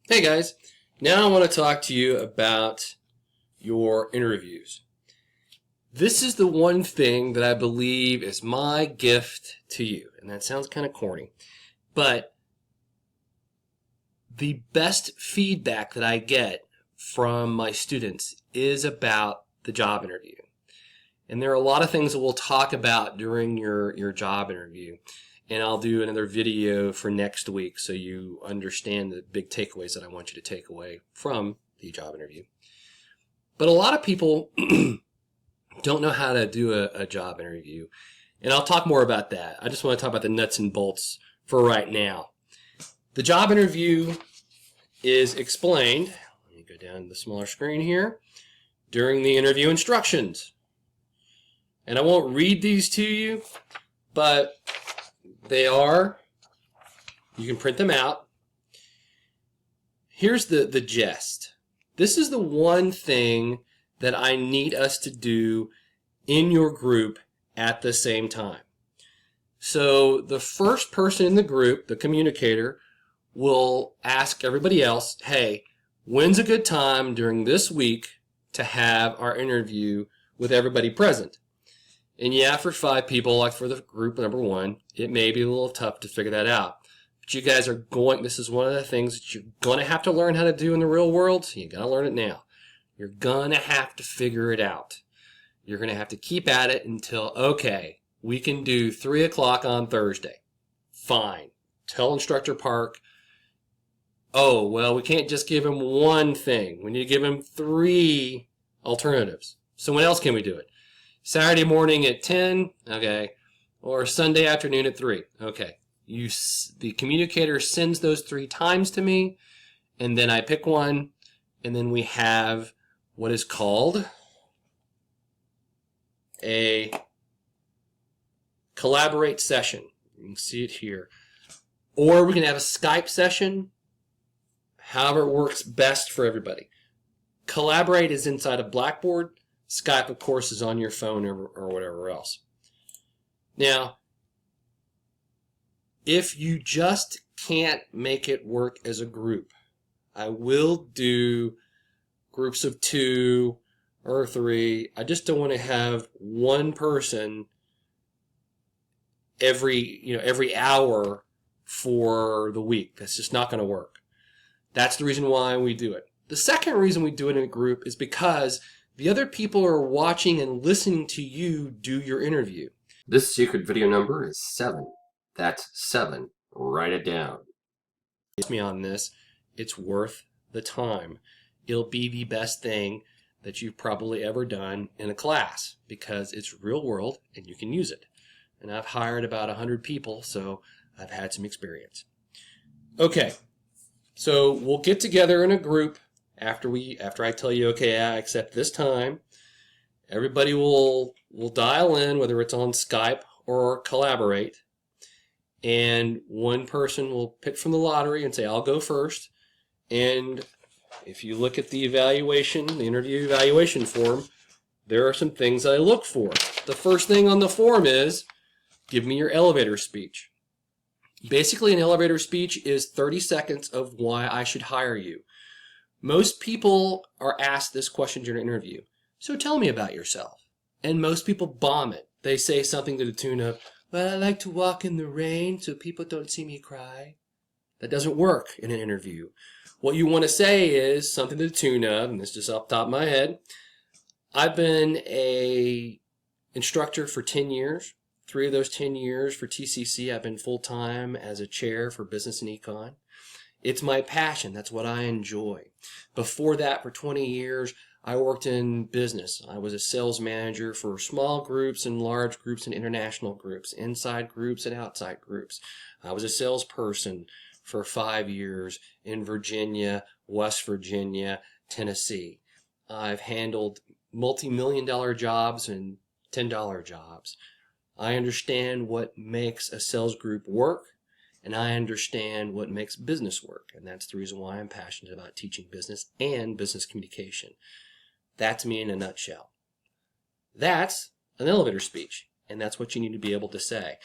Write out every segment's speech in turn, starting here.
Hey guys, now I want to talk to you about your interviews. This is the one thing that I believe is my gift to you, and that sounds kind of corny, but the best feedback that I get from my students is about the job interview. And there are a lot of things that we'll talk about during your job interview. And I'll do another video for next week so you understand the big takeaways that I want you to take away from the job interview. But a lot of people don't know how to do a job interview. And I'll talk more about that. I just want to talk about the nuts and bolts for right now. The job interview is explained, let me go down to the smaller screen here, during the interview instructions. And I won't read these to you, but you can print them out. Here's the gist. This is the one thing that I need us to do in your group at the same time. So the first person in the group, the communicator, will ask everybody else, hey, when's a good time during this week to have our interview with everybody present? And yeah, for 5 people, like for the group number 1, it may be a little tough to figure that out. But you guys are this is one of the things that you're going to have to learn how to do in the real world. So you got to learn it now. You're going to have to figure it out. You're going to have to keep at it until, okay, we can do 3 o'clock on Thursday. Fine. Tell Instructor Park, oh, well, we can't just give him one thing. We need to give him 3 alternatives. So when else can we do it? Saturday morning at 10, okay, or Sunday afternoon at 3, okay. The communicator sends those 3 times to me, and then I pick one, and then we have what is called a collaborate session. You can see it here. Or we can have a Skype session, however it works best for everybody. Collaborate is inside of Blackboard. Skype, of course, is on your phone or whatever else. Now, if you just can't make it work as a group, I will do groups of 2 or 3. I just don't want to have one person every hour for the week. That's just not going to work. That's the reason why we do it. The second reason we do it in a group is because the other people are watching and listening to you do your interview. This secret video number is 7. That's 7. Write it down. Trust me on this. It's worth the time. It'll be the best thing that you've probably ever done in a class because it's real world and you can use it. And I've hired about 100 people, so I've had some experience. Okay, so we'll get together in a group after I tell you, okay, I accept this time. Everybody will dial in, whether it's on Skype or Collaborate, and one person will pick from the lottery and say, I'll go first. And if you look at the interview evaluation form, there are some things that I look for. The first thing on the form is, give me your elevator speech. Basically, an elevator speech is 30 seconds of why I should hire you. Most people are asked this question during an interview. So tell me about yourself. And most people bomb it. They say something to the tune of, well, I like to walk in the rain so people don't see me cry. That doesn't work in an interview. What you want to say is something to the tune of, and this is just off the top of my head, I've been a instructor for 10 years. 3 of those 10 years for TCC, I've been full-time as a chair for business and econ. It's my passion. That's what I enjoy. Before that, for 20 years, I worked in business. I was a sales manager for small groups and large groups and international groups, inside groups and outside groups. I was a salesperson for 5 years in Virginia, West Virginia, Tennessee. I've handled multi-million-dollar jobs and $10 jobs. I understand what makes a sales group work. And I understand what makes business work. And that's the reason why I'm passionate about teaching business and business communication. That's me in a nutshell. That's an elevator speech. And that's what you need to be able to say.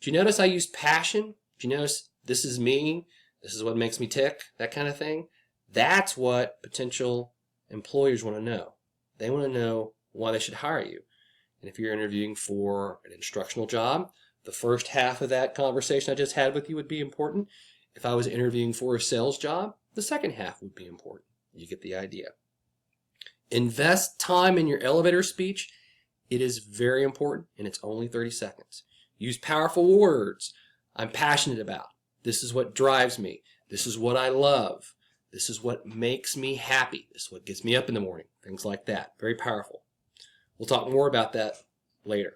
Do you notice I use passion? Do you notice this is me? This is what makes me tick? That kind of thing? That's what potential employers want to know. They want to know why they should hire you. And if you're interviewing for an instructional job, the first half of that conversation I just had with you would be important. If I was interviewing for a sales job, the second half would be important. You get the idea. Invest time in your elevator speech. It is very important, and it's only 30 seconds. Use powerful words. I'm passionate about. This is what drives me. This is what I love. This is what makes me happy. This is what gets me up in the morning. Things like that. Very powerful. We'll talk more about that later.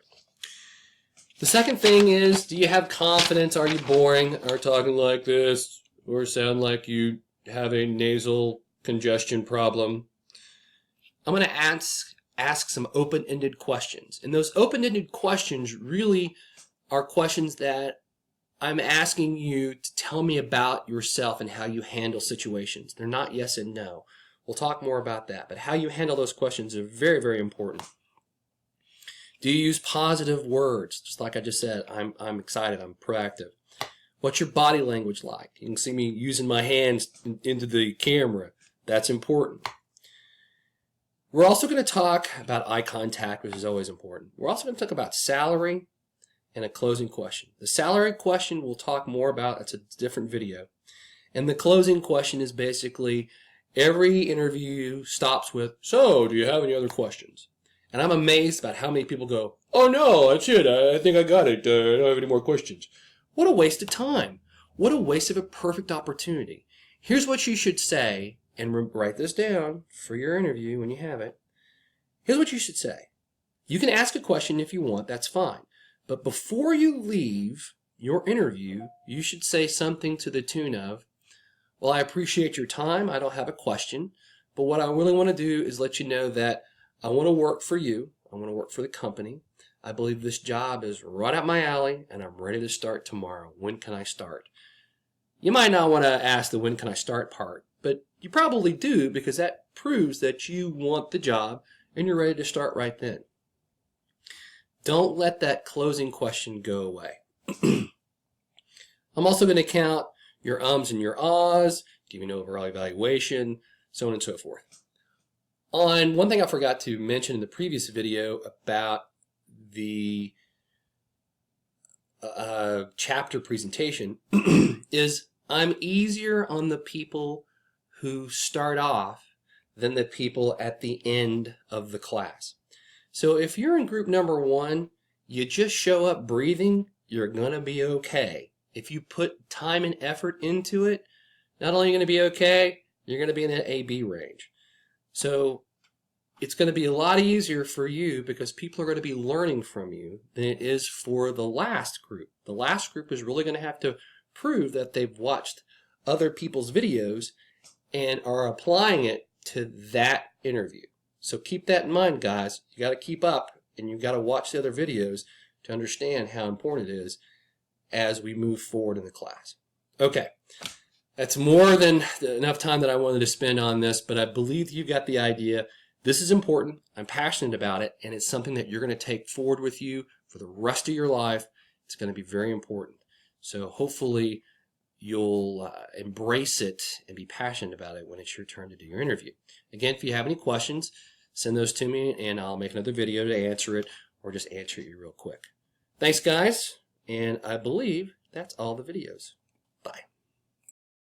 The second thing is, do you have confidence? Are you boring? Are talking like this? Or sound like you have a nasal congestion problem? I'm going to ask some open-ended questions. And those open-ended questions really are questions that I'm asking you to tell me about yourself and how you handle situations. They're not yes and no. We'll talk more about that. But how you handle those questions are very, very important. Do you use positive words? Just like I just said, I'm excited, I'm proactive. What's your body language like? You can see me using my hands into the camera. That's important. We're also going to talk about eye contact, which is always important. We're also going to talk about salary and a closing question. The salary question we'll talk more about. It's a different video. And the closing question is basically every interview stops with, so do you have any other questions? And I'm amazed about how many people go, oh no, that's it. I think I got it. I don't have any more questions. What a waste of time. What a waste of a perfect opportunity. Here's what you should say, and write this down for your interview when you have it. Here's what you should say. You can ask a question if you want, that's fine. But before you leave your interview, you should say something to the tune of, well, I appreciate your time. I don't have a question. But what I really want to do is let you know that I want to work for you. I want to work for the company. I believe this job is right up my alley, and I'm ready to start tomorrow. When can I start? You might not want to ask the when can I start part, but you probably do because that proves that you want the job and you're ready to start right then. Don't let that closing question go away. I'm also going to count your ums and your ahs, give you an overall evaluation, so on and so forth. On one thing I forgot to mention in the previous video about the chapter presentation is I'm easier on the people who start off than the people at the end of the class. So if you're in group number 1, you just show up breathing, you're going to be okay. If you put time and effort into it, not only are you going to be okay, you're going to be in that AB range. So it's going to be a lot easier for you because people are going to be learning from you than it is for the last group. The last group is really going to have to prove that they've watched other people's videos and are applying it to that interview. So keep that in mind, guys. You got to keep up and you got to watch the other videos to understand how important it is as we move forward in the class. Okay. That's more than enough time that I wanted to spend on this, but I believe you got the idea. This is important. I'm passionate about it, and it's something that you're going to take forward with you for the rest of your life. It's going to be very important. So hopefully you'll embrace it and be passionate about it when it's your turn to do your interview. Again, if you have any questions, send those to me, and I'll make another video to answer it or just answer you real quick. Thanks, guys, and I believe that's all the videos.